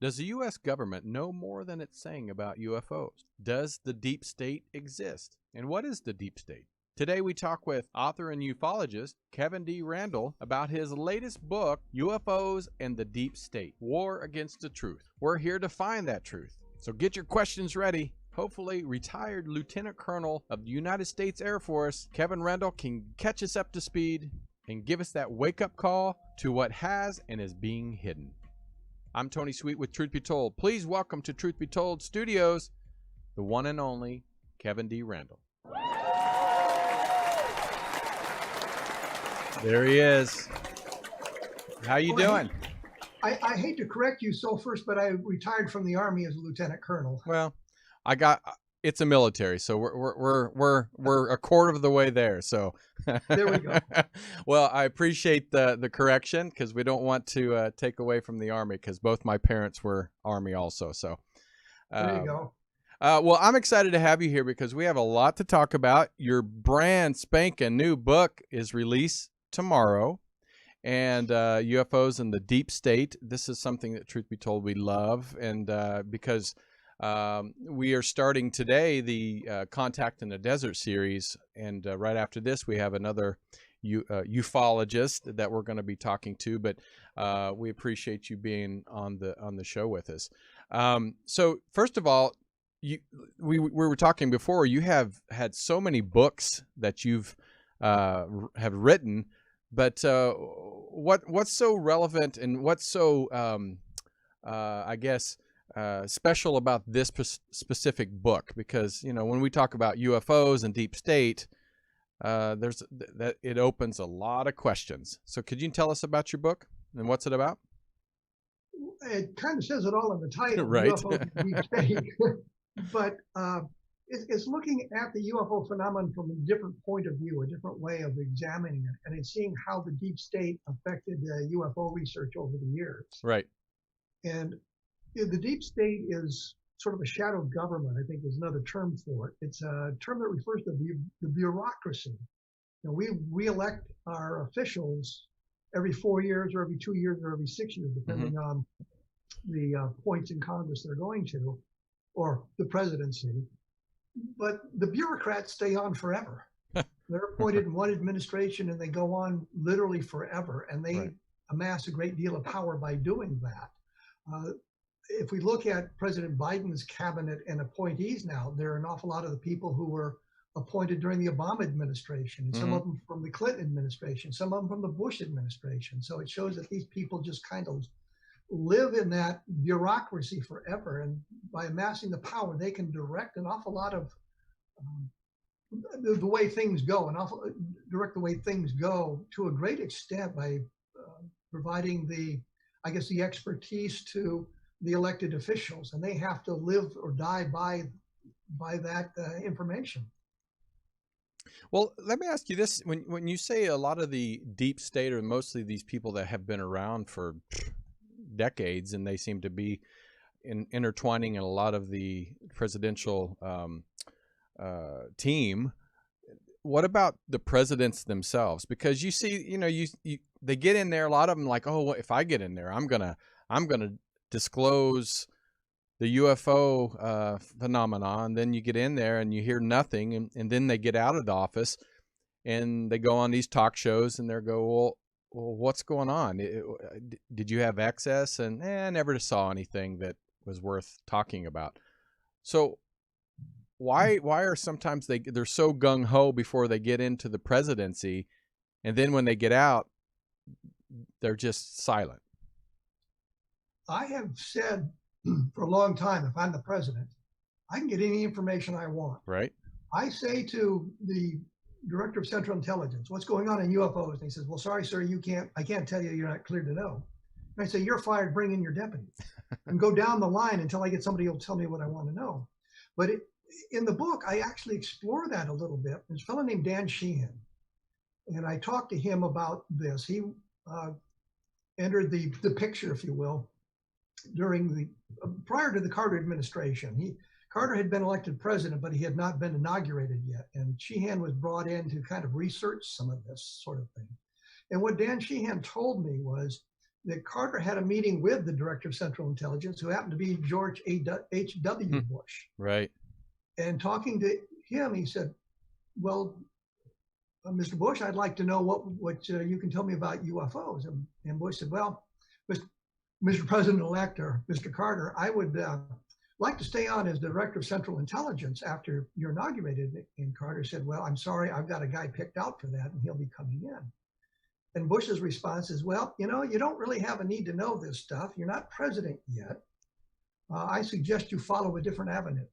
Does the U.S. government know more than it's saying about UFOs? Does the deep state exist? And what is the deep state? Today we talk with author and ufologist Kevin D. Randle about his latest book, UFOs and the Deep State, War Against the Truth. We're here to find that truth. So get your questions ready. Hopefully, retired Lieutenant Colonel of the United States Air Force, Kevin Randle, can catch us up to speed and give us that wake-up call to what has and is being hidden. I'm Tony Sweet with Truth Be Told. Please welcome to Truth Be Told Studios, the one and only Kevin D. Randle. There he is. How you doing? I hate to correct you so first, but I retired from the Army as a lieutenant colonel. Well, it's a military, so we're a quarter of the way there. So there we go. Well, I appreciate the correction because we don't want to take away from the Army because both my parents were Army also. So there you go. Well, I'm excited to have you here because we have a lot to talk about. Your brand spanking new book is released tomorrow, and UFOs and the Deep State. This is something that, truth be told, we love, and because we are starting today the Contact in the Desert series, and right after this we have another ufologist that we're going to be talking to. But we appreciate you being on the show with us. So first of all, we were talking before. You have had so many books that you've have written, but what's so relevant and what's so I guess special about this specific book? Because when we talk about UFOs and deep state, it opens a lot of questions. So could you tell us about your book and what's it about? It kind of says it all in the title, right? UFOs and deep state. But it's looking at the UFO phenomenon from a different point of view, a different way of examining it, and it's seeing how the deep state affected UFO research over the years. Right. And the deep state is sort of a shadow government, I think is another term for it. It's a term that refers to the bureaucracy. We elect our officials every 4 years or every 2 years or every 6 years, depending on the points in Congress they're going to, or the presidency. But the bureaucrats stay on forever. They're appointed in one administration and they go on literally forever, and they amass a great deal of power by doing that. If we look at President Biden's cabinet and appointees now, there are an awful lot of the people who were appointed during the Obama administration, and some of them from the Clinton administration, some of them from the Bush administration. So it shows that these people just kind of live in that bureaucracy forever, and by amassing the power, they can direct an awful lot of the way things go, direct the way things go to a great extent by providing the expertise to the elected officials, and they have to live or die by that information. Well, let me ask you this: when you say a lot of the deep state, or mostly these people that have been around for decades, and they seem to be intertwining in a lot of the presidential team, what about the presidents themselves? Because you see, they get in there, a lot of them like, oh, if I get in there, I'm gonna disclose the UFO phenomenon. Then you get in there and you hear nothing, and then they get out of the office and they go on these talk shows and they go, well, what's going on? Did you have access? And I never saw anything that was worth talking about. So why are sometimes they're so gung-ho before they get into the presidency, and then when they get out, they're just silent? I have said for a long time, if I'm the president, I can get any information I want. Right. I say to the director of Central Intelligence, what's going on in UFOs? And he says, well, sorry, sir, I can't tell you, you're not cleared to know. And I say, you're fired, bring in your deputy. And go down the line until I get somebody who'll tell me what I want to know. But in the book, I actually explore that a little bit. There's a fellow named Dan Sheehan, and I talked to him about this. He entered the picture, if you will, prior to the Carter administration. Carter had been elected president, but he had not been inaugurated yet. And Sheehan was brought in to kind of research some of this sort of thing. And what Dan Sheehan told me was that Carter had a meeting with the director of Central Intelligence, who happened to be George H.W. Bush. Right. And talking to him, he said, well, Mr. Bush, I'd like to know what you can tell me about UFOs. And Bush said, well, Mr. President-elect, or Mr. Carter, I would like to stay on as director of Central Intelligence after you're inaugurated. And Carter said, well, I'm sorry, I've got a guy picked out for that, and he'll be coming in. And Bush's response is, well, you know, you don't really have a need to know this stuff. You're not president yet. I suggest you follow a different avenue.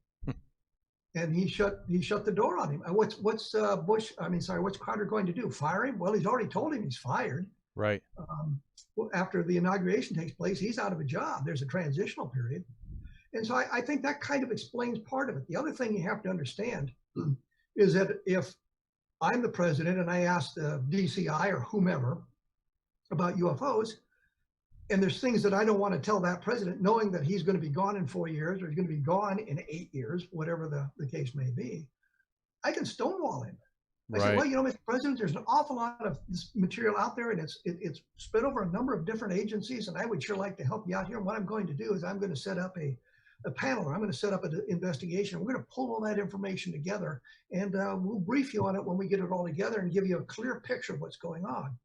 And he shut the door on him. What's Carter going to do? Fire him? Well, he's already told him he's fired. Right. After the inauguration takes place, he's out of a job. There's a transitional period. And so I think that kind of explains part of it. The other thing you have to understand is that if I'm the president and I ask the DCI or whomever about UFOs, and there's things that I don't want to tell that president, knowing that he's going to be gone in 4 years, or he's going to be gone in 8 years, whatever the case may be, I can stonewall him. I said, well, you know, Mr. President, there's an awful lot of this material out there, and it's spread over a number of different agencies, and I would sure like to help you out here. And what I'm going to do is I'm going to set up a panel, or I'm going to set up an investigation. We're going to pull all that information together, and we'll brief you on it when we get it all together and give you a clear picture of what's going on,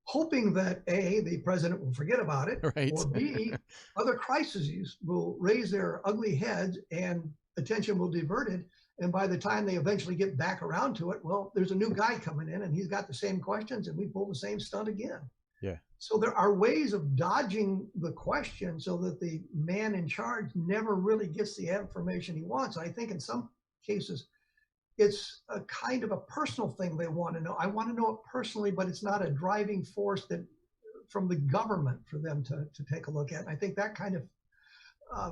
hoping that A, the president will forget about it, right. or B, other crises will raise their ugly heads and attention will divert it. And by the time they eventually get back around to it, well, there's a new guy coming in and he's got the same questions, and we pull the same stunt again. Yeah. So there are ways of dodging the question so that the man in charge never really gets the information he wants. I think in some cases, it's a kind of a personal thing they want to know. I want to know it personally, but it's not a driving force that from the government for them to take a look at. And I think that kind of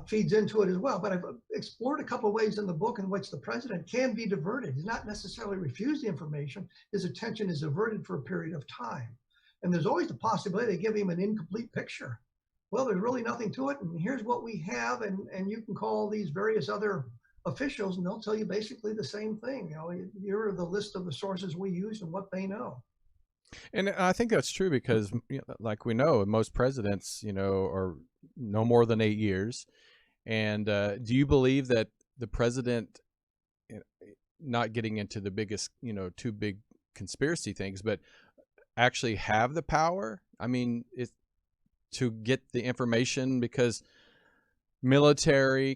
feeds into it as well. But I've explored a couple of ways in the book in which the president can be diverted. He's not necessarily refused the information. His attention is diverted for a period of time. And there's always the possibility they give him an incomplete picture. Well, there's really nothing to it, and here's what we have, and you can call these various other officials, and they'll tell you basically the same thing. You know, here are the list of the sources we use and what they know. And I think that's true because, like we know, most presidents, are no more than 8 years. And do you believe that the president, not getting into the biggest, two big conspiracy things, but actually have the power? I mean, to get the information, because military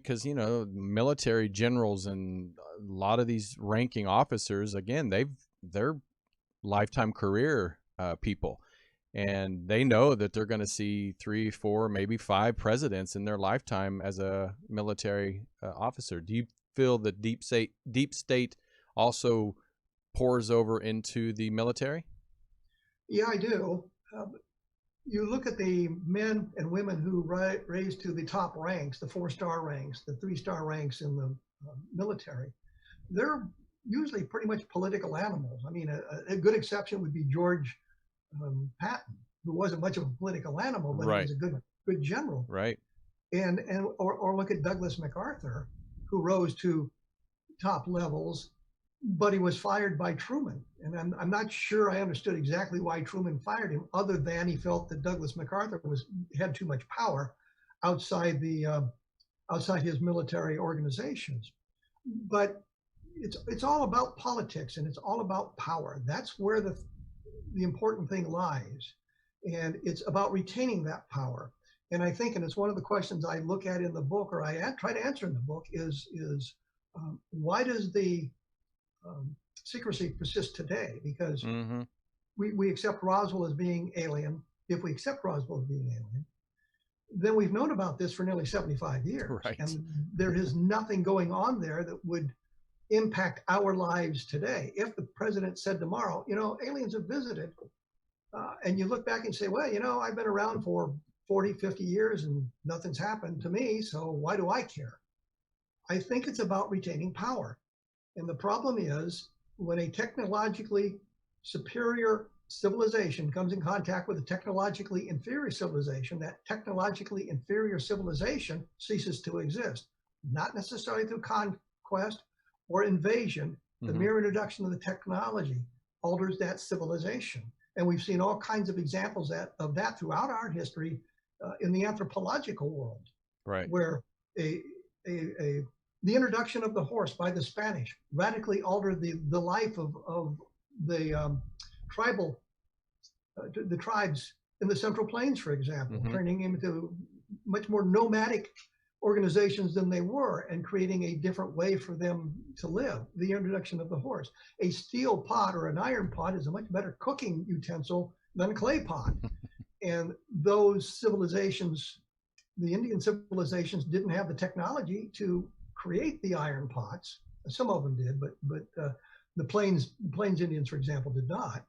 generals and a lot of these ranking officers, again, they're lifetime career people, and they know that they're going to see 3, 4, maybe 5 presidents in their lifetime as a military officer. Do you feel that deep state also pours over into the military? Yeah, I do. You look at the men and women who raised to the top ranks, the 4-star ranks, the 3-star ranks in the military. They're usually pretty much political animals. I mean, a good exception would be George Patton, who wasn't much of a political animal, but right. he was a good general. Right. Or look at Douglas MacArthur, who rose to top levels, but he was fired by Truman. And I'm not sure I understood exactly why Truman fired him, other than he felt that Douglas MacArthur had too much power outside his military organizations. But it's all about politics, and it's all about power. That's where the important thing lies, and it's about retaining that power. And I think, and it's one of the questions I look at in the book, or I try to answer in the book, is why does the secrecy persist today? Because we accept Roswell as being alien. If we accept Roswell as being alien, then we've known about this for nearly 75 years. Right. And there is nothing going on there that would impact our lives today. If the president said tomorrow, aliens have visited, and you look back and say, well, I've been around for 40, 50 years and nothing's happened to me, so why do I care? I think it's about retaining power. And the problem is, when a technologically superior civilization comes in contact with a technologically inferior civilization, that technologically inferior civilization ceases to exist, not necessarily through conquest or invasion. The mere introduction of the technology alters that civilization. And we've seen all kinds of examples of that throughout our history in the anthropological world, Right. where the introduction of the horse by the Spanish radically altered the life of the the tribes in the Central Plains, for example, turning them into much more nomadic organizations than they were, and creating a different way for them to live. The introduction of the horse. A steel pot or an iron pot is a much better cooking utensil than a clay pot. And those civilizations, the Indian civilizations, didn't have the technology to create the iron pots. Some of them did, but the Plains Indians, for example, did not.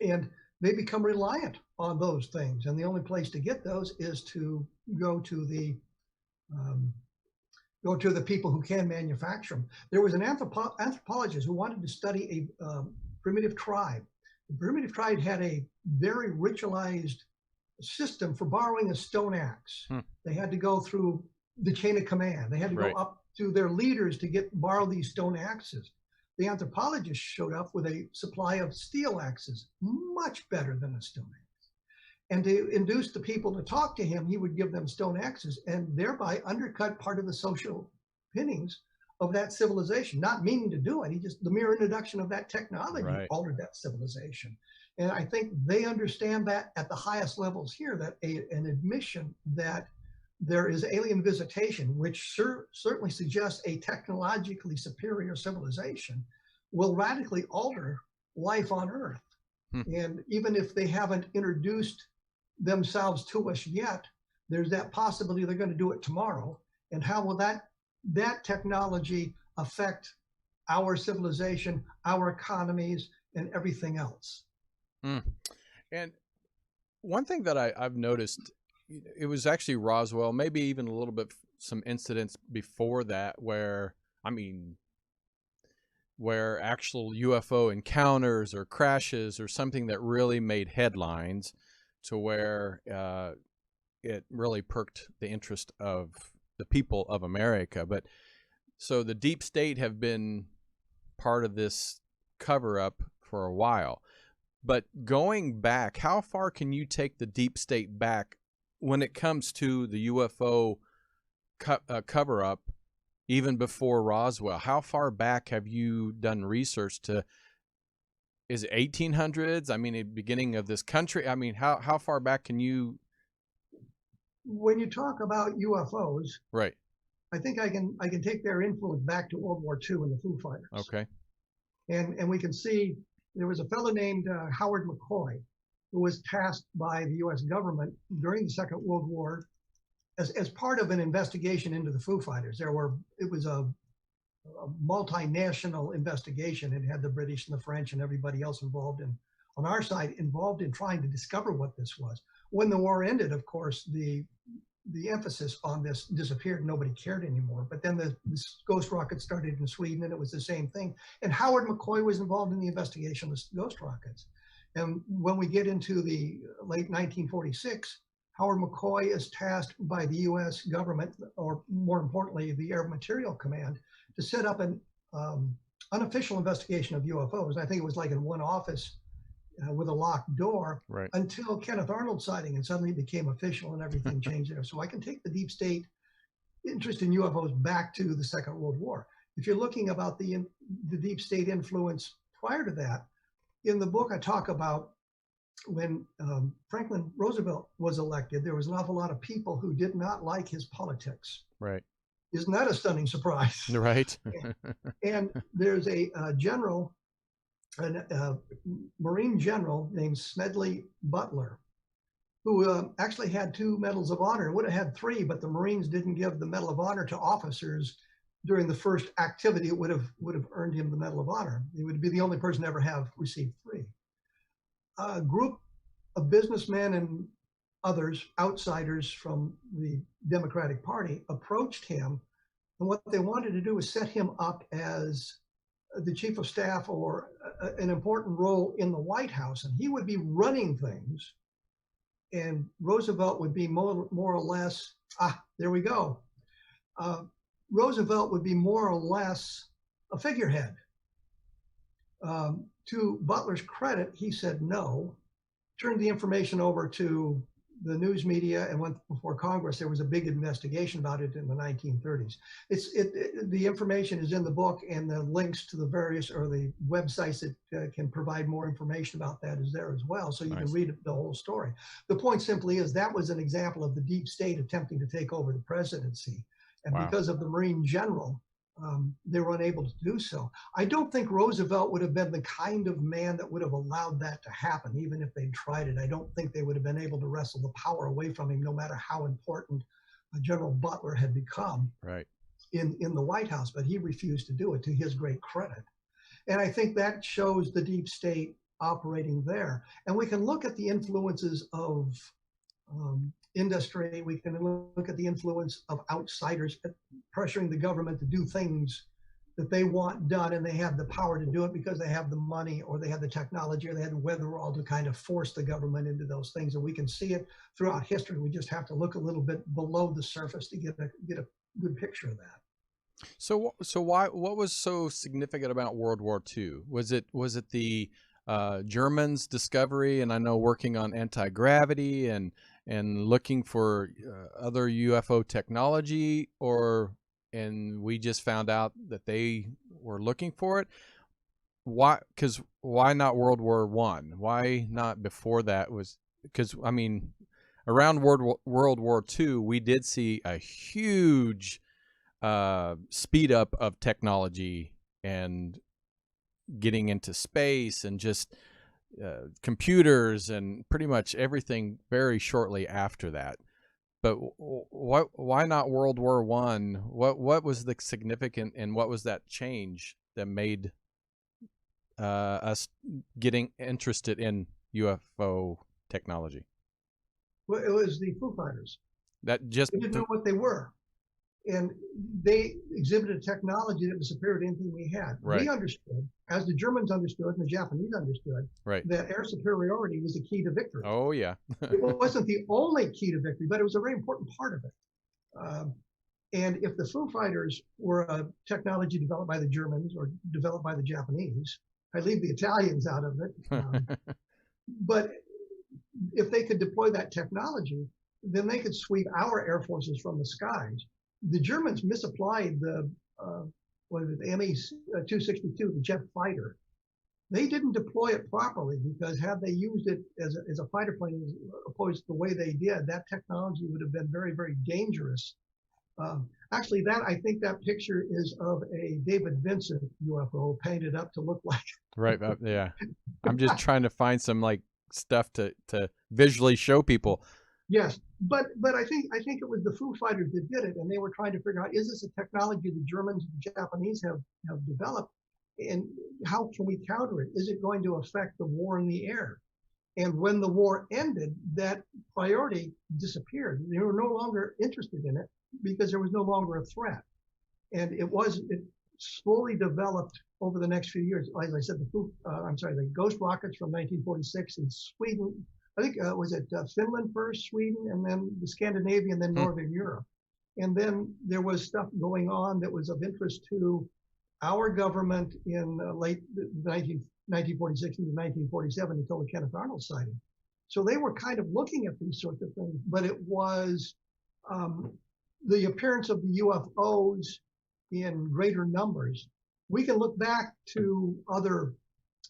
And they become reliant on those things. And the only place to get those is to go to the people who can manufacture them. There was an anthropologist who wanted to study a primitive tribe. The primitive tribe had a very ritualized system for borrowing a stone axe. They had to go through the chain of command. They had to go up to their leaders to borrow these stone axes. The anthropologist showed up with a supply of steel axes, much better than a stone axe. And to induce the people to talk to him, he would give them stone axes and thereby undercut part of the social pinnings of that civilization, not meaning to do it. The mere introduction of that technology altered that civilization. And I think they understand that at the highest levels here, that an admission that there is alien visitation, which certainly suggests a technologically superior civilization, will radically alter life on Earth. And even if they haven't introduced themselves to us yet, there's that possibility they're going to do it tomorrow. And how will that technology affect our civilization, our economies, and everything else? And one thing that I've noticed, it was actually Roswell, maybe even a little bit some incidents before that where actual UFO encounters or crashes or something that really made headlines, to where it really perked the interest of the people of America. But so the deep state have been part of this cover-up for a while. But going back, how far can you take the deep state back when it comes to the UFO cover-up, even before Roswell? How far back have you done research to? Is it 1800s? I mean, the beginning of this country. I mean, how far back can you? When you talk about UFOs, right? I think I can take their influence back to World War II and the Foo Fighters. Okay. And we can see there was a fellow named Howard McCoy, who was tasked by the U.S. government during the Second World War as part of an investigation into the Foo Fighters. It was a multinational investigation. It had the British and the French and everybody else involved, and on our side involved in trying to discover what this was. When the war ended, of course, the emphasis on this disappeared. Nobody cared anymore. But then the ghost rockets started in Sweden, and it was the same thing. And Howard McCoy was involved in the investigation of the ghost rockets. And when we get into the late 1946, Howard McCoy is tasked by the U.S. government, or more importantly, the Air Material Command, to set up an unofficial investigation of UFOs. I think it was like in one office with a locked door, until Kenneth Arnold's sighting, and suddenly it became official and everything changed there. So I can take the deep state interest in UFOs back to the Second World War. If you're looking about the deep state influence prior to that, in the book I talk about when Franklin Roosevelt was elected, there was an awful lot of people who did not like his politics. Right. Isn't that a stunning surprise? Right. And there's a general, a Marine general named Smedley Butler, who actually had 2 medals of honor. Would have had 3, but the Marines didn't give the Medal of Honor to officers during the first activity. It would have earned him the Medal of Honor. He would be the only person to ever have received 3. A group of businessmen and others, outsiders from the Democratic Party, approached him, and what they wanted to do was set him up as the chief of staff or an important role in the White House, and he would be running things, and Roosevelt would be more or less, there we go. Roosevelt would be more or less a figurehead. To Butler's credit, he said no, turned the information over to the news media, and went before Congress. There was a big investigation about it in the 1930s. The information is in the book, and the links to the various, or the websites that can provide more information about that is there as well, so you can read the whole story. The point simply is that was an example of the deep state attempting to take over the presidency, and because of the Marine general, they were unable to do so. I don't think Roosevelt would have been the kind of man that would have allowed that to happen, even if they tried it. I don't think they would have been able to wrestle the power away from him, no matter how important General Butler had become in the White House. But he refused to do it, to his great credit. And I think that shows the deep state operating there. And we can look at the influences of industry. We can look at the influence of outsiders pressuring the government to do things that they want done, and they have the power to do it because they have the money, or they have the technology, or they have the wherewithal to kind of force the government into those things. And we can see it throughout history. We just have to look a little bit below the surface to get a good picture of that. So what was so significant about World War II? Was it the Germans' discovery, and I know working on anti-gravity and looking for other UFO technology, and we just found out that they were looking for it? Why not World War I? Why not before that? Because I mean, around World War II, we did see a huge speed up of technology and getting into space, and just computers and pretty much everything very shortly after that. But why not World War I? What was the significant, and what was that change that made us getting interested in UFO technology? Well, it was the Foo Fighters. That just We didn't know what they were. And they exhibited technology that was superior to anything we had. We understood, as the Germans understood and the Japanese understood, that air superiority was the key to victory. Oh, yeah. It wasn't the only key to victory, but it was a very important part of it. And if the Foo Fighters were a technology developed by the Germans or developed by the Japanese, I leave the Italians out of it. But if they could deploy that technology, then they could sweep our air forces from the skies. The Germans misapplied the ME-262, the jet fighter. They didn't deploy it properly, because had they used it as a fighter plane, as opposed to the way they did, that technology would have been very, very dangerous. Actually, I think that picture is of a David Vincent UFO painted up to look like. Yeah. I'm just trying to find some like stuff to visually show people. Yes, but I think it was the Foo Fighters that did it, and they were trying to figure out, is this a technology the Germans and the Japanese have developed, and how can we counter it? Is it going to affect the war in the air? And when the war ended, that priority disappeared. They were no longer interested in it because there was no longer a threat. And it slowly developed over the next few years. As I said, the Ghost rockets from 1946 in Sweden. I think was it Finland first, Sweden, and then the Scandinavian, then Northern Europe. And then there was stuff going on that was of interest to our government in late 1946 into 1947 until the Kenneth Arnold sighting. So they were kind of looking at these sorts of things, but it was the appearance of the UFOs in greater numbers. We can look back to other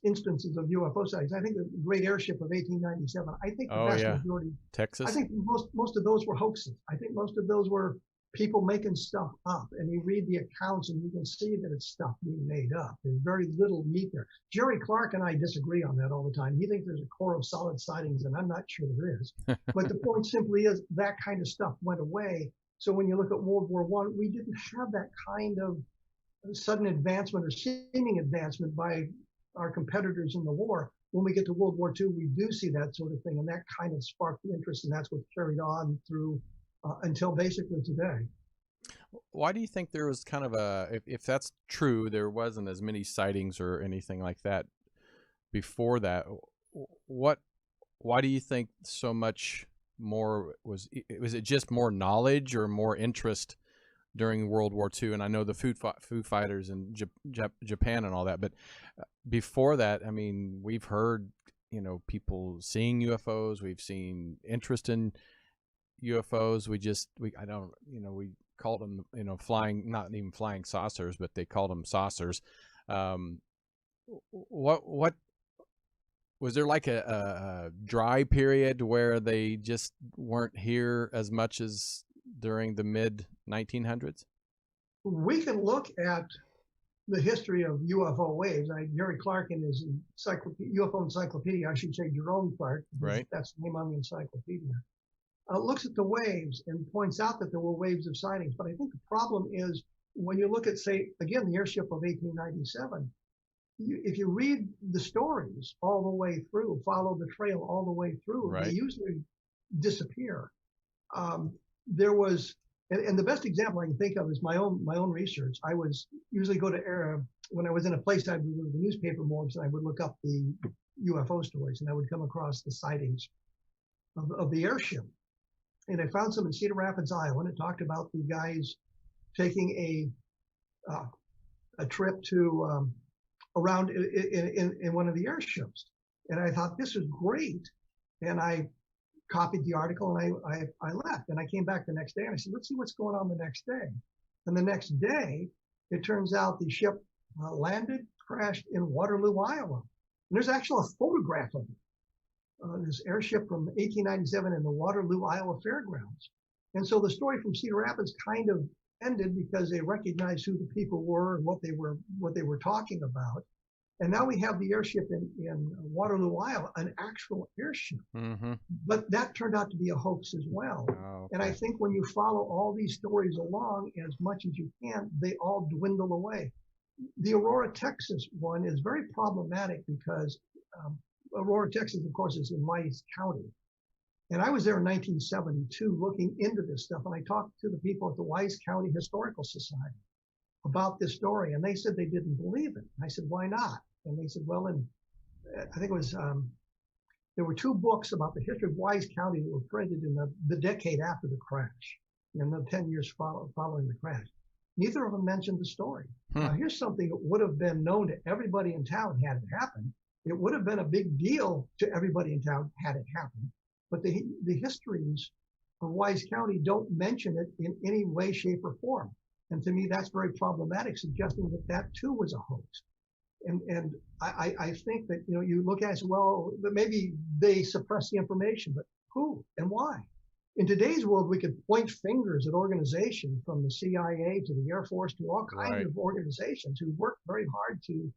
instances of UFO sightings. I think the great airship of 1897, I think the vast majority, Texas. I think most of those were hoaxes. I think most of those were people making stuff up. And you read the accounts and you can see that it's stuff being made up. There's very little meat there. Jerry Clark and I disagree on that all the time. He thinks there's a core of solid sightings, and I'm not sure there is. But the point simply is that kind of stuff went away. So when you look at World War I, we didn't have that kind of sudden advancement or seeming advancement by our competitors in the war. When we get to World War II, we do see that sort of thing, and that kind of sparked the interest, and that's what carried on through until basically today. Why do you think there was kind of if that's true, there wasn't as many sightings or anything like that before that? Why do you think so much more was it just more knowledge or more interest during World War II, and I know the Foo Fighters in Japan and all that. But before that, I mean, we've heard, you know, people seeing UFOs. We've seen interest in UFOs. We called them, you know, not even flying saucers, but they called them saucers. What was there, like a dry period where they just weren't here as much as during the mid 1900s? We can look at the history of UFO waves. Gary Clark in his UFO encyclopedia, I should say Jerome Clark, right? That's the name on the encyclopedia. Looks at the waves and points out that there were waves of sightings. But I think the problem is when you look at, say, again, the airship of 1897, if you read the stories all the way through, follow the trail all the way through, right, they usually disappear. There was, and the best example I can think of is my own research. I was usually go to when I was in a place, I would go to the newspaper morgues and I would look up the UFO stories, and I would come across the sightings of the airship. And I found some in Cedar Rapids, Iowa, and it talked about the guys taking a trip to around in one of the airships. And I thought, this is great. And I copied the article and I left. And I came back the next day and I said, let's see what's going on the next day. And the next day, it turns out the ship landed, crashed in Waterloo, Iowa. And there's actually a photograph of it. This airship from 1897 in the Waterloo, Iowa fairgrounds. And so the story from Cedar Rapids kind of ended because they recognized who the people were and what they were talking about. And now we have the airship in Waterloo, Iowa, an actual airship. Mm-hmm. But that turned out to be a hoax as well. Oh, okay. And I think when you follow all these stories along as much as you can, they all dwindle away. The Aurora, Texas one is very problematic because Aurora, Texas, of course, is in Wise County. And I was there in 1972 looking into this stuff. And I talked to the people at the Wise County Historical Society about this story. And they said they didn't believe it. And I said, why not? And they said, well, I think it was, there were two books about the history of Wise County that were printed in the decade after the crash, in the 10 years following the crash. Neither of them mentioned the story. Now, here's something that would have been known to everybody in town had it happened. It would have been a big deal to everybody in town had it happened. But the histories of Wise County don't mention it in any way, shape, or form. And to me, that's very problematic, suggesting that that too was a hoax. And I think that, you know, you look at it and say, well, but maybe they suppress the information, but who and why? In today's world, we could point fingers at organizations from the CIA to the Air Force to all kinds of organizations who work very hard to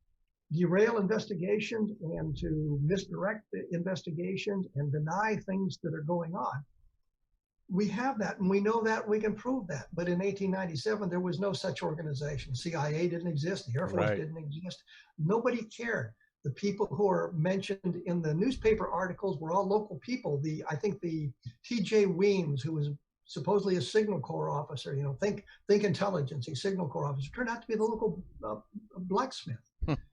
derail investigations and to misdirect investigations and deny things that are going on. We have that, and we know that, we can prove that. But in 1897, there was no such organization. CIA didn't exist. The Air Force didn't exist. Nobody cared. The people who are mentioned in the newspaper articles were all local people. I think the T.J. Weems, who was supposedly a Signal Corps officer, you know, think intelligence, a Signal Corps officer, turned out to be the local blacksmith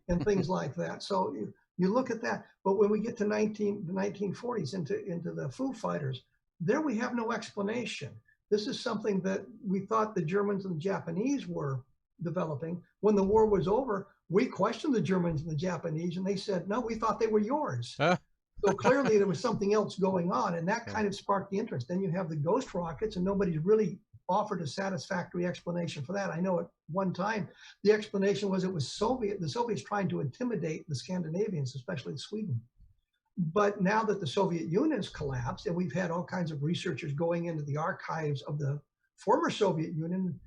and things like that. So you look at that. But when we get to the 1940s into the Foo Fighters, there we have no explanation. This is something that we thought the Germans and the Japanese were developing. When the war was over, we questioned the Germans and the Japanese, and they said, no, we thought they were yours. So clearly there was something else going on, and that kind of sparked the interest. Then you have the ghost rockets, and nobody's really offered a satisfactory explanation for that. I know at one time the explanation was it was the Soviets trying to intimidate the Scandinavians, especially Sweden. But now that the Soviet Union has collapsed, and we've had all kinds of researchers going into the archives of the former Soviet Union,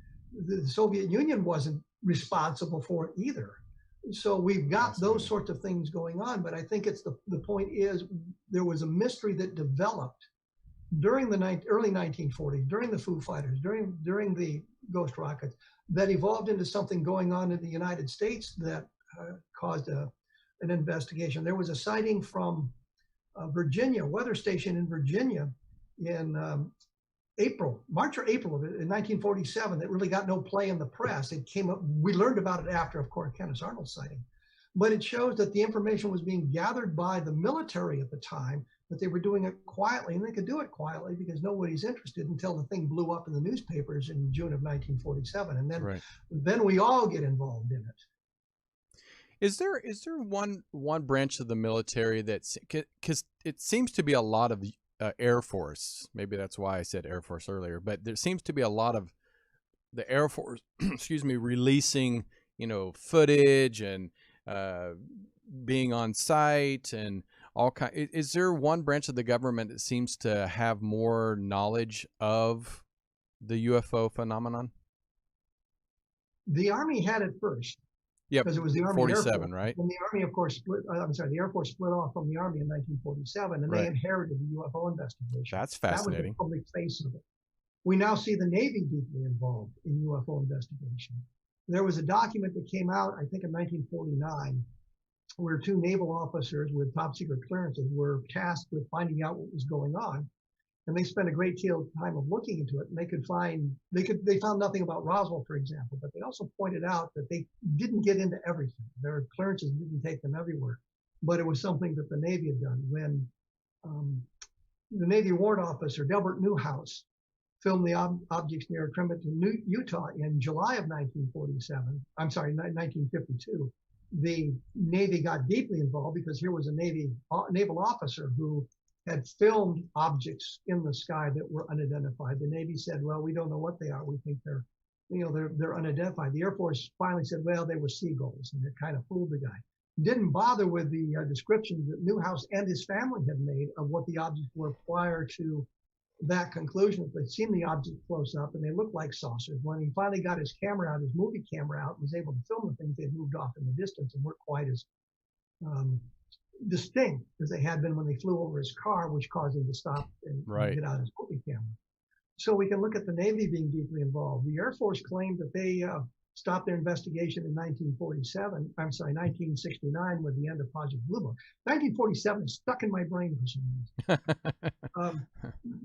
the Soviet Union wasn't responsible for it either. So we've got those sorts of things going on. But I think it's the point is there was a mystery that developed during the early 1940s, during the Foo Fighters, during the ghost rockets, that evolved into something going on in the United States that caused an investigation. There was a sighting from Virginia, weather station in Virginia in March or April of 1947 that really got no play in the press. It came up, we learned about it after, of course, Kenneth Arnold's sighting. But it shows that the information was being gathered by the military at the time but they were doing it quietly, and they could do it quietly because nobody's interested until the thing blew up in the newspapers in June of 1947, and then we all get involved in it. Is there one branch of the military that's, because it seems to be a lot of Air Force, maybe that's why I said Air Force earlier, but there seems to be a lot of the Air Force, excuse me, releasing, footage and being on site and all kind. Is there one branch of the government that seems to have more knowledge of the UFO phenomenon? The Army had it first. Yep, because it was the Army 47, Air Force. right? And the Army, of course, the Air Force split off from the Army in 1947, and they inherited the UFO investigation. That's fascinating. That was the public face of it. We now see the Navy deeply involved in UFO investigation. There was a document that came out, I think, in 1949, where two naval officers with top secret clearances were tasked with finding out what was going on. And they spent a great deal of time of looking into it, and they found nothing about Roswell, for example, but they also pointed out that they didn't get into everything. Their clearances didn't take them everywhere, but it was something that the Navy had done. When the Navy warrant officer, Delbert Newhouse, filmed the objects near Tremonton, Utah in July of 1952, the Navy got deeply involved because here was a naval officer who had filmed objects in the sky that were unidentified. The Navy said, well, we don't know what they are. We think they're unidentified. The Air Force finally said, well, they were seagulls, and it kind of fooled the guy. Didn't bother with the descriptions that Newhouse and his family had made of what the objects were prior to that conclusion. They'd seen the object close up, and they looked like saucers. When he finally got his camera out, his movie camera out, and was able to film the things, they'd moved off in the distance and weren't quite as distinct as they had been when they flew over his car, which caused him to stop and get out his movie camera. So we can look at the Navy being deeply involved. The Air Force claimed that they stopped their investigation in 1969 with the end of Project Blue Book. 1947 is stuck in my brain for some reason.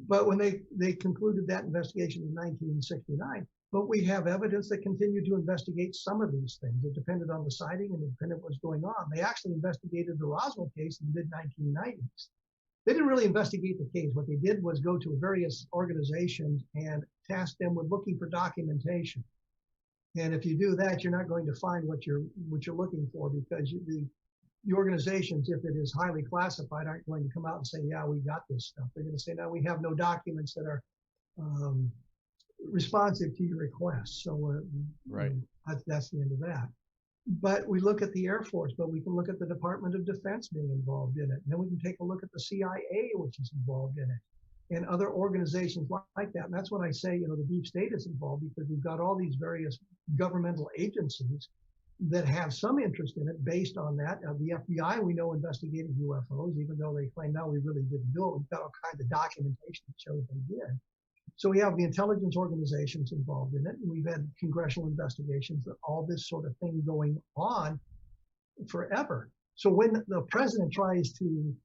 But when they concluded that investigation in 1969, but we have evidence that continued to investigate some of these things. It depended on the sighting and it depended on what was going on. They actually investigated the Roswell case in the mid-1990s. They didn't really investigate the case. What they did was go to various organizations and task them with looking for documentation. And if you do that, you're not going to find what you're looking for, because the organizations, if it is highly classified, aren't going to come out and say, yeah, we got this stuff. They're going to say, no, we have no documents that are responsive to your request. So that's the end of that. But we look at the Air Force, but we can look at the Department of Defense being involved in it. And then we can take a look at the CIA, which is involved in it, and other organizations like that. And that's when I say, the deep state is involved, because we've got all these various governmental agencies that have some interest in it based on that. The FBI, we know, investigated UFOs, even though they claim now we really didn't do it. We've got all kinds of documentation that shows they did. So we have the intelligence organizations involved in it, and we've had congressional investigations of all this sort of thing going on forever. So when the president tries to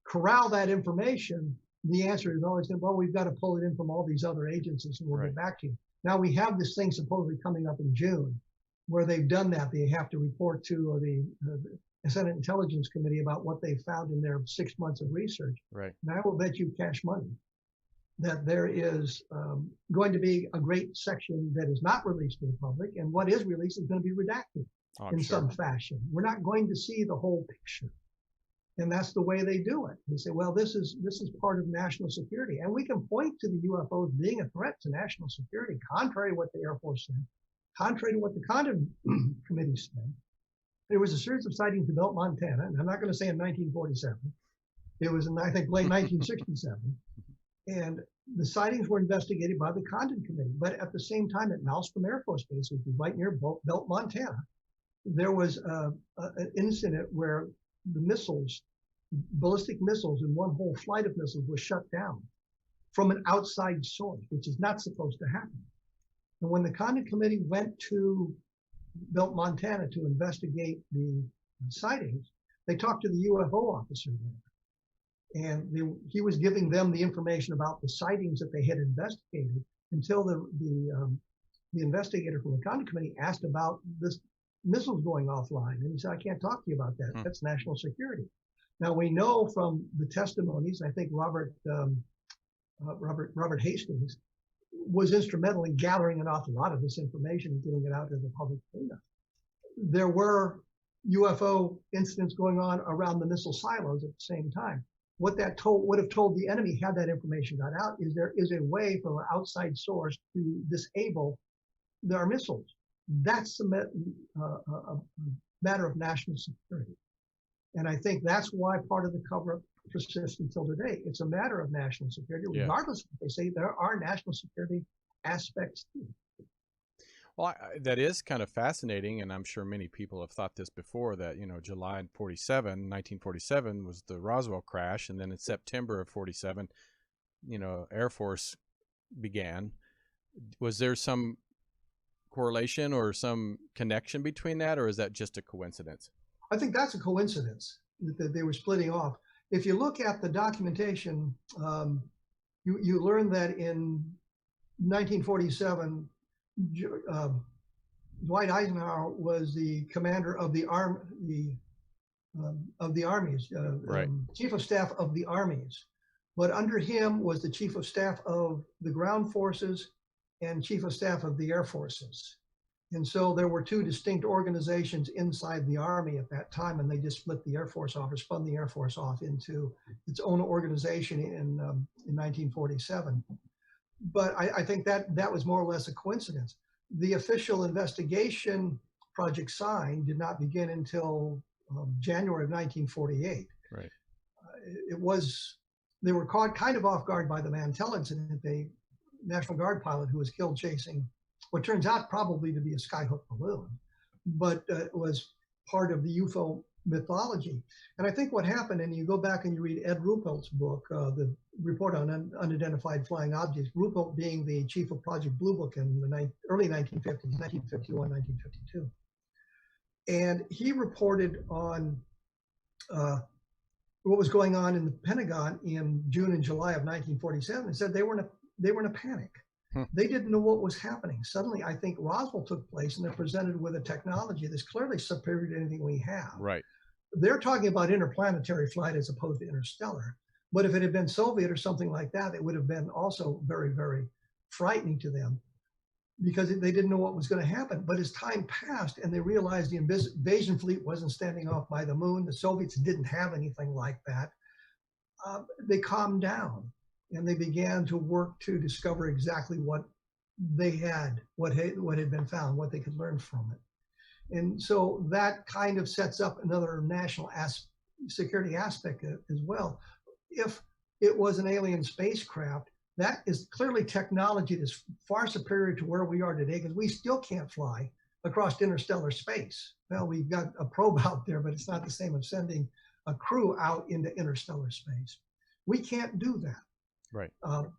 corral that information, the answer is always, well, we've got to pull it in from all these other agencies and we'll get back to you. Now we have this thing supposedly coming up in June where they've done that. They have to report to the Senate Intelligence Committee about what they found in their 6 months of research. Right. And I will bet you cash money that there is going to be a great section that is not released to the public, and what is released is going to be redacted some fashion. We're not going to see the whole picture. And that's the way they do it. They say, well, this is part of national security. And we can point to the UFOs being a threat to national security, contrary to what the Air Force said, contrary to what the Condon Committee said. There was a series of sightings in Belt, Montana, and I'm not going to say in 1947. It was in, I think, late 1967. And the sightings were investigated by the Condon Committee. But at the same time, at Malmstrom Air Force Base, which is right near Belt, Montana, there was an incident where the missiles, ballistic missiles, and one whole flight of missiles was shut down from an outside source, which is not supposed to happen. And when the Condon Committee went to Belt, Montana to investigate the sightings, they talked to the UFO officer there. And he was giving them the information about the sightings that they had investigated until the investigator from the Condon Committee asked about this missiles going offline. And he said, I can't talk to you about that. That's national security. Now we know from the testimonies, I think Robert Hastings was instrumental in gathering an awful lot of this information and getting it out to the public arena. There were UFO incidents going on around the missile silos at the same time. What that would have told the enemy had that information got out is there is a way from an outside source to disable their missiles. That's a matter of national security. And I think that's why part of the cover-up persists until today. It's a matter of national security. Regardless of what they say, there are national security aspects too. Well, that is kind of fascinating, and I'm sure many people have thought this before, that, you know, July 1947 was the Roswell crash, and then in September of 47, you know, Air Force began. Was there some correlation or some connection between that, or is that just a coincidence? I think that's a coincidence that they were splitting off. If you look at the documentation, you learn that in 1947, Dwight Eisenhower was the commander of the armies, Right. chief of staff of the armies. But under him was the chief of staff of the ground forces and chief of staff of the air forces. And so there were two distinct organizations inside the Army at that time, and they just split the Air Force off, or spun the Air Force off into its own organization in 1947. But I think that was more or less a coincidence. The official investigation, Project Sign, did not begin until January of 1948. Right. They were caught kind of off guard by the Mantell incident, the National Guard pilot who was killed chasing what turns out probably to be a skyhook balloon, but it was part of the UFO mythology. And I think what happened, and you go back and you read Ed Ruppelt's book, the Report on Unidentified Flying Objects, Ruppelt being the chief of Project Blue Book in the early 1950s, 1951, 1952. And he reported on what was going on in the Pentagon in June and July of 1947 and said they were in a panic. They didn't know what was happening. Suddenly, I think Roswell took place, and they're presented with a technology that's clearly superior to anything we have. Right. They're talking about interplanetary flight as opposed to interstellar. But if it had been Soviet or something like that, it would have been also very, very frightening to them because they didn't know what was going to happen. But as time passed and they realized the invasion fleet wasn't standing off by the moon, the Soviets didn't have anything like that, they calmed down. And they began to work to discover exactly what they had, what had been found, what they could learn from it. And so that kind of sets up another national security aspect as well. If it was an alien spacecraft, that is clearly technology that's far superior to where we are today, because we still can't fly across interstellar space. Well, we've got a probe out there, but it's not the same as sending a crew out into interstellar space. We can't do that. Right.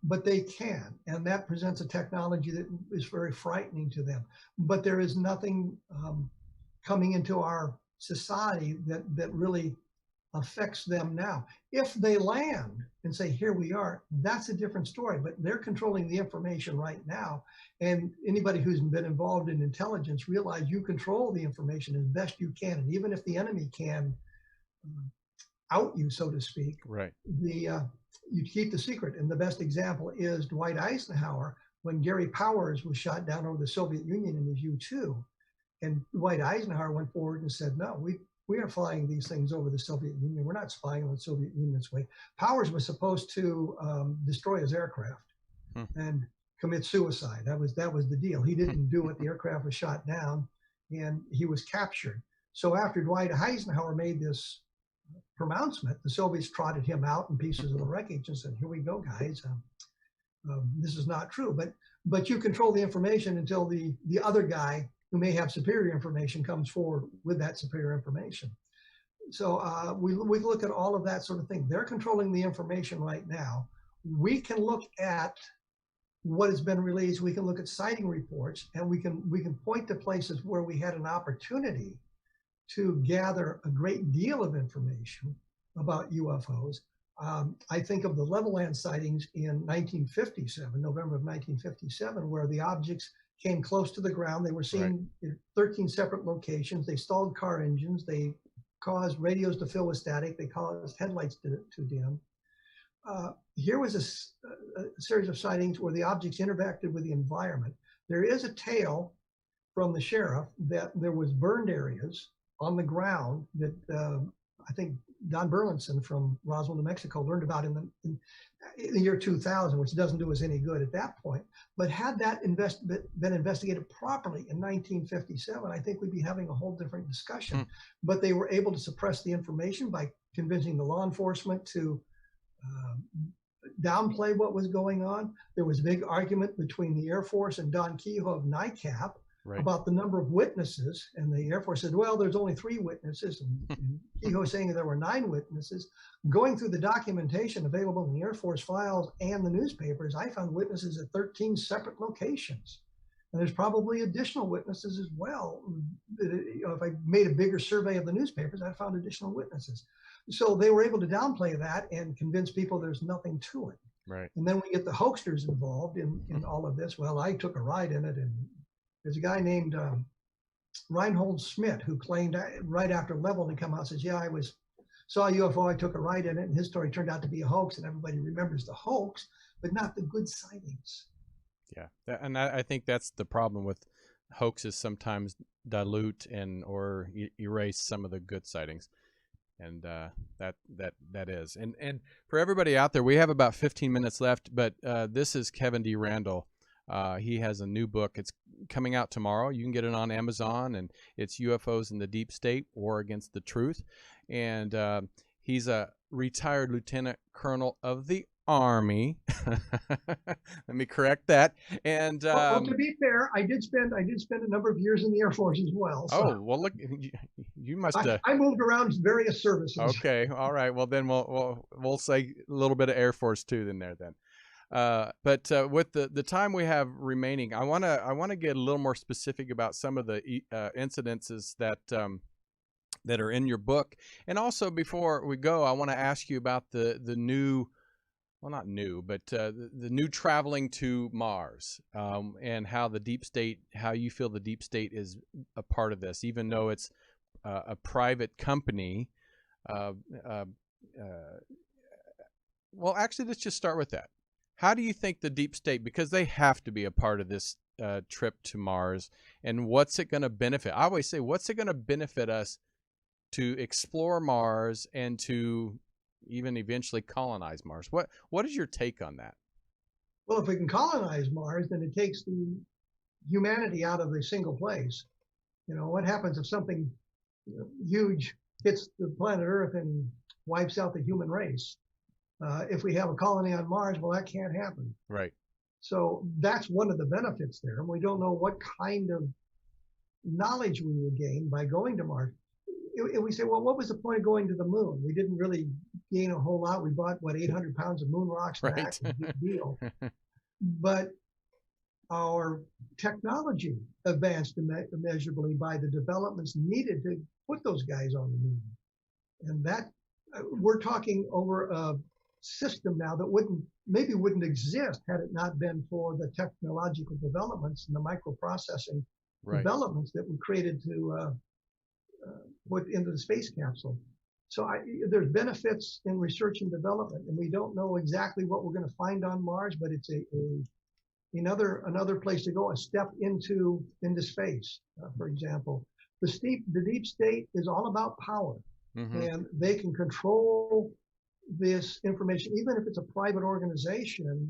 But they can, and that presents a technology that is very frightening to them. But there is nothing coming into our society that really affects them now. If they land and say, here we are, that's a different story, but they're controlling the information right now. And anybody who's been involved in intelligence realize you control the information as best you can. And even if the enemy can out you, so to speak, right, you keep the secret. And the best example is Dwight Eisenhower, when Gary Powers was shot down over the Soviet Union in his U-2. And Dwight Eisenhower went forward and said, no, we are flying these things over the Soviet Union. We're not spying on the Soviet Union this way. Powers was supposed to destroy his aircraft and commit suicide. That was the deal. He didn't do it. The aircraft was shot down and he was captured. So after Dwight Eisenhower made this pronouncement, the Soviets trotted him out in pieces of the wreckage and said, here we go, guys. This is not true. But you control the information until the other guy who may have superior information comes forward with that superior information. So we look at all of that sort of thing. They're controlling the information right now. We can look at what has been released. We can look at sighting reports, and we can point to places where we had an opportunity to gather a great deal of information about UFOs. I think of the Levelland sightings in 1957, November of 1957, where the objects came close to the ground. They were seen in 13 separate locations. They stalled car engines. They caused radios to fill with static. They caused headlights to dim. Here was a series of sightings where the objects interacted with the environment. There is a tale from the sheriff that there was burned areas on the ground that I think Don Burlinson from Roswell, New Mexico, learned about in the year 2000, which doesn't do us any good at that point. But had that been investigated properly in 1957, I think we'd be having a whole different discussion. But they were able to suppress the information by convincing the law enforcement to downplay what was going on. There was a big argument between the Air Force and Don Kehoe of NICAP about the number of witnesses, and the Air Force said, well, there's only 3 witnesses, and Kehoe saying there were 9 witnesses. Going through the documentation available in the Air Force files and the newspapers, I found witnesses at 13 separate locations. And there's probably additional witnesses as well. If I made a bigger survey of the newspapers, I found additional witnesses. So they were able to downplay that and convince people there's nothing to it. Right. And then we get the hoaxers involved in all of this. Well, I took a ride in it, and there's a guy named Reinhold Schmidt who claimed right after Level to come out, says, yeah, saw a UFO, I took a ride in it, and his story turned out to be a hoax, and everybody remembers the hoax, but not the good sightings. Yeah, and I think that's the problem with hoaxes, sometimes dilute or erase some of the good sightings. And that is. And for everybody out there, we have about 15 minutes left, but this is Kevin D. Randle. He has a new book. It's coming out tomorrow. You can get it on Amazon, and it's UFOs in the Deep State, War Against the Truth. And he's a retired lieutenant colonel of the Army. Let me correct that. And well, to be fair, I did spend a number of years in the Air Force as well. So oh, well, look, you must. I moved around various services. Okay, all right. Well, then we'll say a little bit of Air Force too in there then. But with the time we have remaining, I want to get a little more specific about some of the incidences that are in your book. And also, before we go, I want to ask you about the new, well, not new, but the new traveling to Mars, and how the deep state, how you feel the deep state is a part of this, even though it's a private company. Well, actually, let's just start with that. How do you think the deep state, because they have to be a part of this trip to Mars, and what's it going to benefit? I always say, what's it going to benefit us to explore Mars and to even eventually colonize Mars? What is your take on that? Well, if we can colonize Mars, then it takes the humanity out of a single place. You know, what happens if something huge hits the planet Earth and wipes out the human race? If we have a colony on Mars, well, that can't happen. Right. So that's one of the benefits there. And we don't know what kind of knowledge we will gain by going to Mars. We say, well, what was the point of going to the moon? We didn't really gain a whole lot. We bought, 800 pounds of moon rocks back. Right. Big deal. But our technology advanced immeasurably by the developments needed to put those guys on the moon. And that, we're talking over a system now that maybe wouldn't exist had it not been for the technological developments and the microprocessing developments that were created to put into the space capsule. So there's benefits in research and development, and we don't know exactly what we're going to find on Mars, but it's another place to go, a step into space. For example, the deep state is all about power, and they can control this information, even if it's a private organization.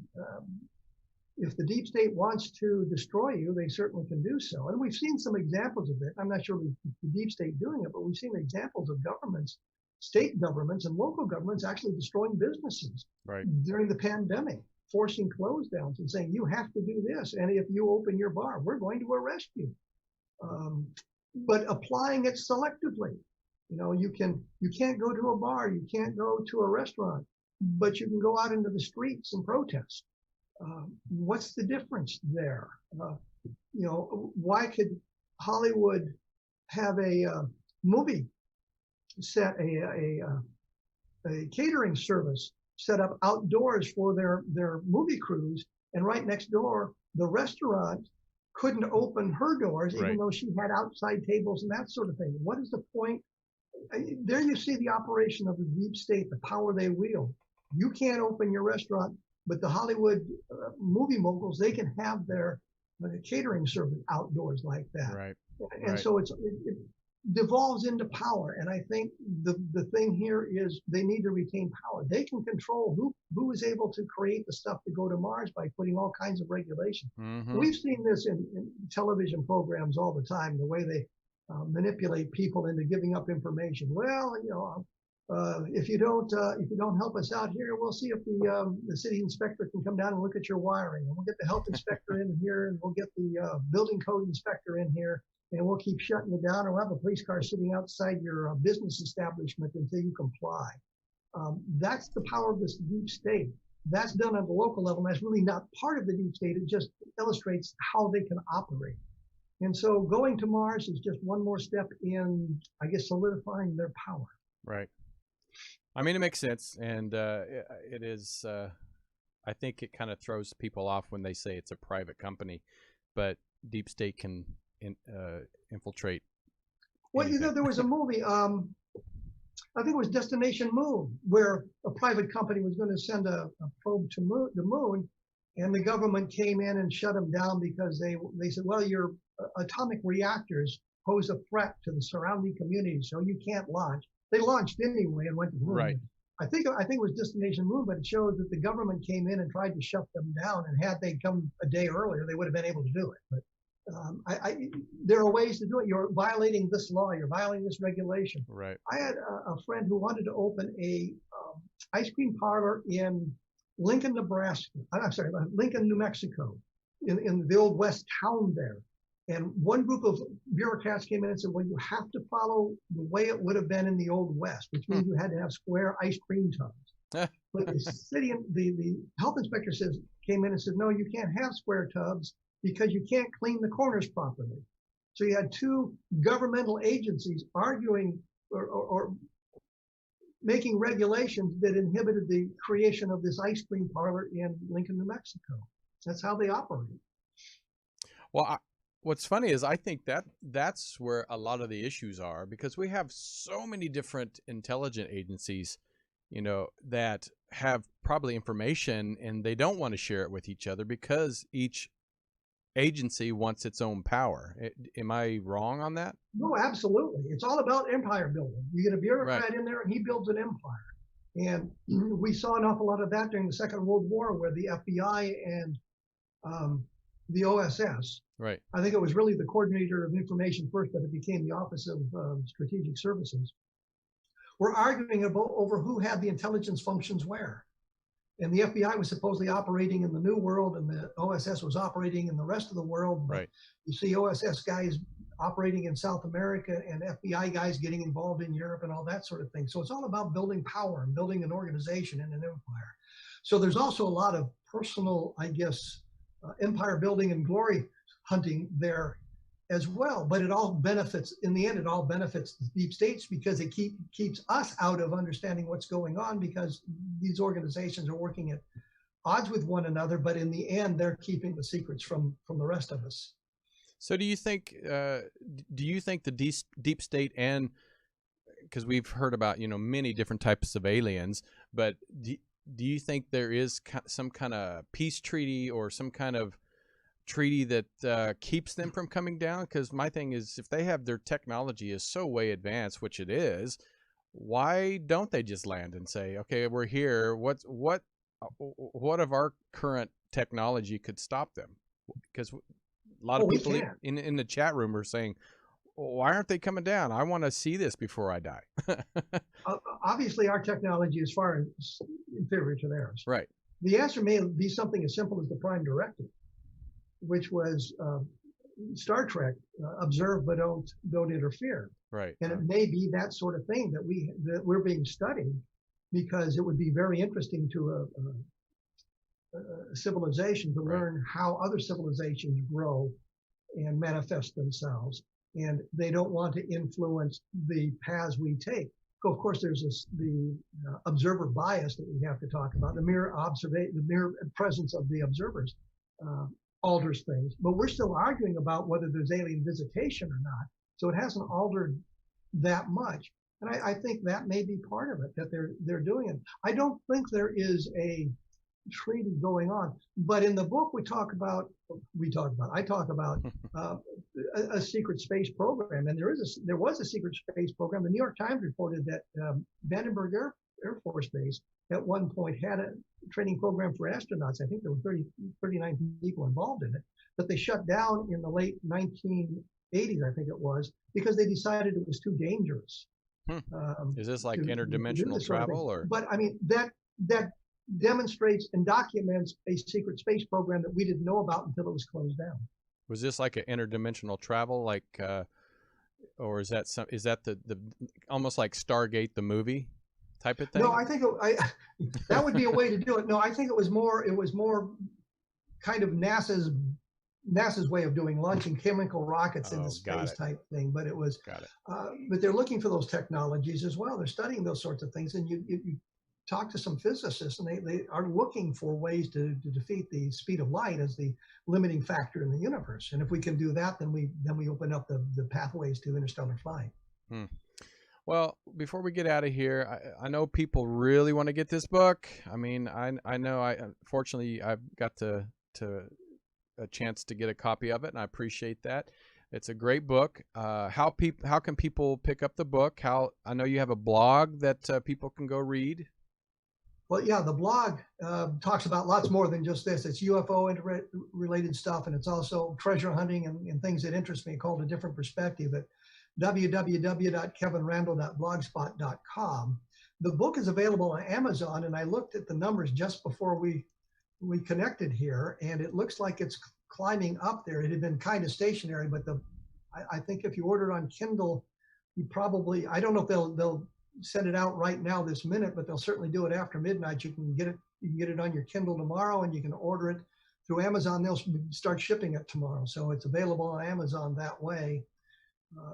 If the deep state wants to destroy you, they certainly can do so. And we've seen some examples of it. I'm not sure the deep state doing it, but we've seen examples of governments, state governments and local governments actually destroying businesses during the pandemic, forcing close downs and saying, you have to do this. And if you open your bar, we're going to arrest you. But applying it selectively. You know, you can't go to a bar, you can't go to a restaurant, but you can go out into the streets and protest. What's the difference there? You know, why could Hollywood have a movie set, a catering service set up outdoors for their movie crews, and right next door, the restaurant couldn't open her doors, even though she had outside tables and that sort of thing? What is the point? there you see the operation of the deep state, the power they wield. You can't open your restaurant, but the Hollywood movie moguls, they can have their catering service outdoors like that. Right. And so it devolves into power. And I think the thing here is they need to retain power. They can control who is able to create the stuff to go to Mars by putting all kinds of regulations. Mm-hmm. We've seen this in television programs all the time, the way they manipulate people into giving up information. Well, if you don't help us out here, we'll see if the city inspector can come down and look at your wiring, and we'll get the health inspector in here, and we'll get the building code inspector in here, and we'll keep shutting you down, or we'll have a police car sitting outside your business establishment until you comply. That's the power of this deep state. That's done at the local level, and that's really not part of the deep state. It just illustrates how they can operate. And so going to Mars is just one more step in, I guess, solidifying their power. Right. I mean, it makes sense, and it is. I think it kind of throws people off when they say it's a private company, but deep state can infiltrate. Well, anything. there was a movie. I think it was Destination Moon, where a private company was going to send a probe to the moon, and the government came in and shut them down because they said, well, your atomic reactors pose a threat to the surrounding community, so you can't launch. They launched anyway and went to the moon. Right. I think it was Destination Moon, but it shows that the government came in and tried to shut them down, and had they come a day earlier, they would have been able to do it. But there are ways to do it. You're violating this law. You're violating this regulation. Right. I had a friend who wanted to open a ice cream parlor in Lincoln, Nebraska. I'm sorry, Lincoln, New Mexico, in the old West town there. And one group of bureaucrats came in and said, well, you have to follow the way it would have been in the Old West, which means you had to have square ice cream tubs. But the city, the health inspector came in and said, no, you can't have square tubs because you can't clean the corners properly. So you had two governmental agencies arguing or making regulations that inhibited the creation of this ice cream parlor in Lincoln, New Mexico. That's how they operate. Well, what's funny is I think that's where a lot of the issues are, because we have so many different intelligence agencies, that have probably information and they don't want to share it with each other because each agency wants its own power. Am I wrong on that? No, absolutely. It's all about empire building. You get a bureaucrat Right. in there and he builds an empire. And we saw an awful lot of that during the Second World War, where the FBI and the OSS, Right. I think it was really the coordinator of information first, but it became the Office of Strategic Services, were arguing over who had the intelligence functions where. And the FBI was supposedly operating in the New World, and the OSS was operating in the rest of the world. But Right. you see OSS guys operating in South America and FBI guys getting involved in Europe and all that sort of thing. So it's all about building power and building an organization and an empire. So there's also a lot of personal, I guess, empire building and glory hunting there as well. But it all benefits, in the end, it all benefits the deep states, because it keeps us out of understanding what's going on, because these organizations are working at odds with one another, but in the end, they're keeping the secrets from the rest of us. So do you think the deep state, and because we've heard about, many different types of aliens, but do you think there is some kind of peace treaty or some kind of treaty that keeps them from coming down? Because my thing is, if they have their technology is so way advanced, which it is, why don't they just land and say, okay, we're here. What of our current technology could stop them? Because a lot of people in the chat room are saying, why aren't they coming down? I want to see this before I die. Obviously, our technology is far inferior to theirs. Right. The answer may be something as simple as the Prime Directive, which was Star Trek: observe but don't interfere. Right. And it may be that sort of thing that we're being studied, because it would be very interesting to a civilization to learn how other civilizations grow and manifest themselves. And they don't want to influence the paths we take. Of course, there's the observer bias that we have to talk about. The mere presence of the observers alters things. But we're still arguing about whether there's alien visitation or not. So it hasn't altered that much. And I think that may be part of it, that they're doing it. I don't think there is a treaty going on, but in the book I talk about a secret space program, and there was a secret space program. The New York Times reported that Vandenberg Air Force Base at one point had a training program for astronauts. I think there were 39 people involved in it, but they shut down in the late 1980s, I think it was, because they decided it was too dangerous. Is this like interdimensional travel, or? But I mean, that demonstrates and documents a secret space program that we didn't know about until it was closed down. Was this like an interdimensional travel, like, or is that the almost like Stargate the movie type of thing? No, I think that would be a way to do it. No, I think it was more kind of NASA's way of doing launching chemical rockets into space type thing. But it was, but they're looking for those technologies as well. They're studying those sorts of things, and you talk to some physicists, and they are looking for ways to defeat the speed of light as the limiting factor in the universe. And if we can do that, then we open up the pathways to interstellar flight. Well, before we get out of here, I know people really want to get this book. I mean, I know unfortunately I've got a chance to get a copy of it, and I appreciate that. It's a great book. How can people pick up the book? I know you have a blog that people can go read. Well, yeah, the blog talks about lots more than just this. It's UFO related stuff, and it's also treasure hunting and things that interest me, called A Different Perspective, at www.kevinrandle.blogspot.com. The book is available on Amazon, and I looked at the numbers just before we connected here, and it looks like it's climbing up there. It had been kind of stationary, but I think if you order it on Kindle, you probably, I don't know if they'll send it out right now this minute, but they'll certainly do it after midnight. You can get it on your Kindle tomorrow, and you can order it through Amazon. They'll start shipping it tomorrow, so it's available on Amazon that way,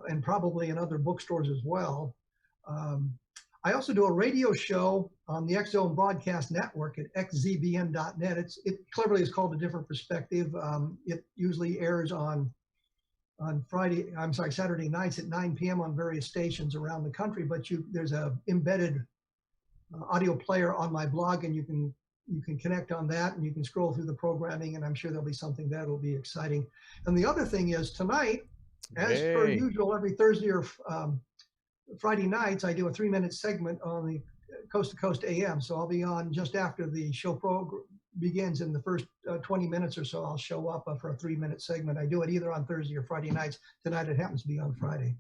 and probably in other bookstores as well. I also do a radio show on the X-Zone Broadcast Network at xzbn.net. It cleverly is called A Different Perspective. It usually airs on Saturday nights at 9 p.m. on various stations around the country, but there's a embedded audio player on my blog, and you can connect on that, and you can scroll through the programming, and I'm sure there'll be something that'll be exciting. And the other thing is, tonight, as per usual, every Thursday or Friday nights, I do a 3-minute segment on the Coast to Coast AM. So I'll be on just after the show begins. In the first 20 minutes or so, I'll show up for a 3-minute segment. I do it either on Thursday or Friday nights. Tonight it happens to be on Friday.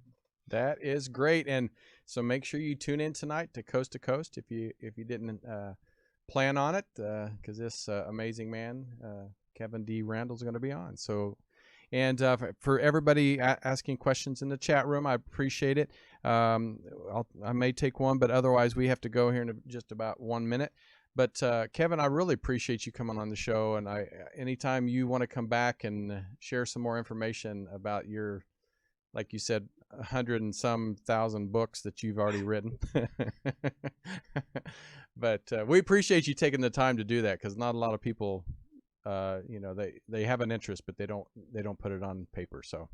That is great. And so make sure you tune in tonight to Coast if you didn't plan on it, because this amazing man, Kevin D. Randle, is going to be on. So, and for everybody asking questions in the chat room, I appreciate it. I may take one, but otherwise we have to go here in just about 1 minute. But Kevin, I really appreciate you coming on the show, and anytime you want to come back and share some more information about your, like you said, 100 and some thousand books that you've already written. But we appreciate you taking the time to do that, because not a lot of people, they have an interest, but they don't put it on paper. So,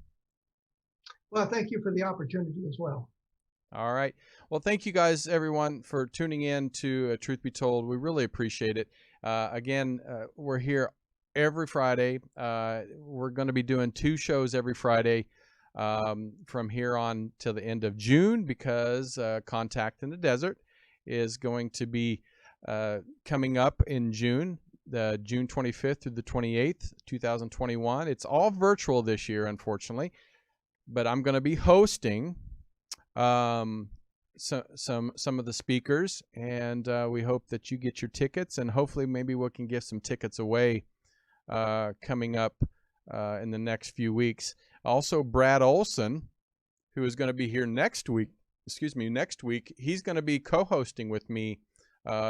well, thank you for the opportunity as well. All right. Well, thank you guys, everyone, for tuning in to Truth Be Told. We really appreciate it. Again, we're here every Friday. We're going to be doing 2 shows every Friday from here on till the end of June, because Contact in the Desert is going to be coming up in June, the June 25th through the 28th, 2021. It's all virtual this year, unfortunately, but I'm going to be hosting some of the speakers, and we hope that you get your tickets, and hopefully maybe we can give some tickets away coming up in the next few weeks. Also, Brad Olson, who is going to be here next week, he's going to be co-hosting with me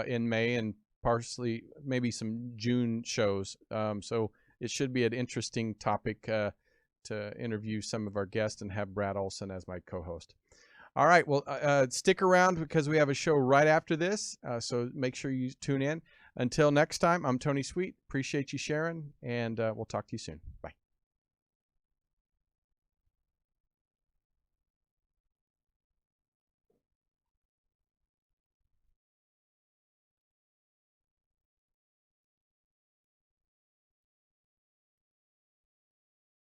in May, and partially maybe some June shows. So it should be an interesting topic to interview some of our guests and have Brad Olson as my co-host. All right, well, stick around, because we have a show right after this, so make sure you tune in. Until next time, I'm Tony Sweet. Appreciate you sharing, and we'll talk to you soon. Bye.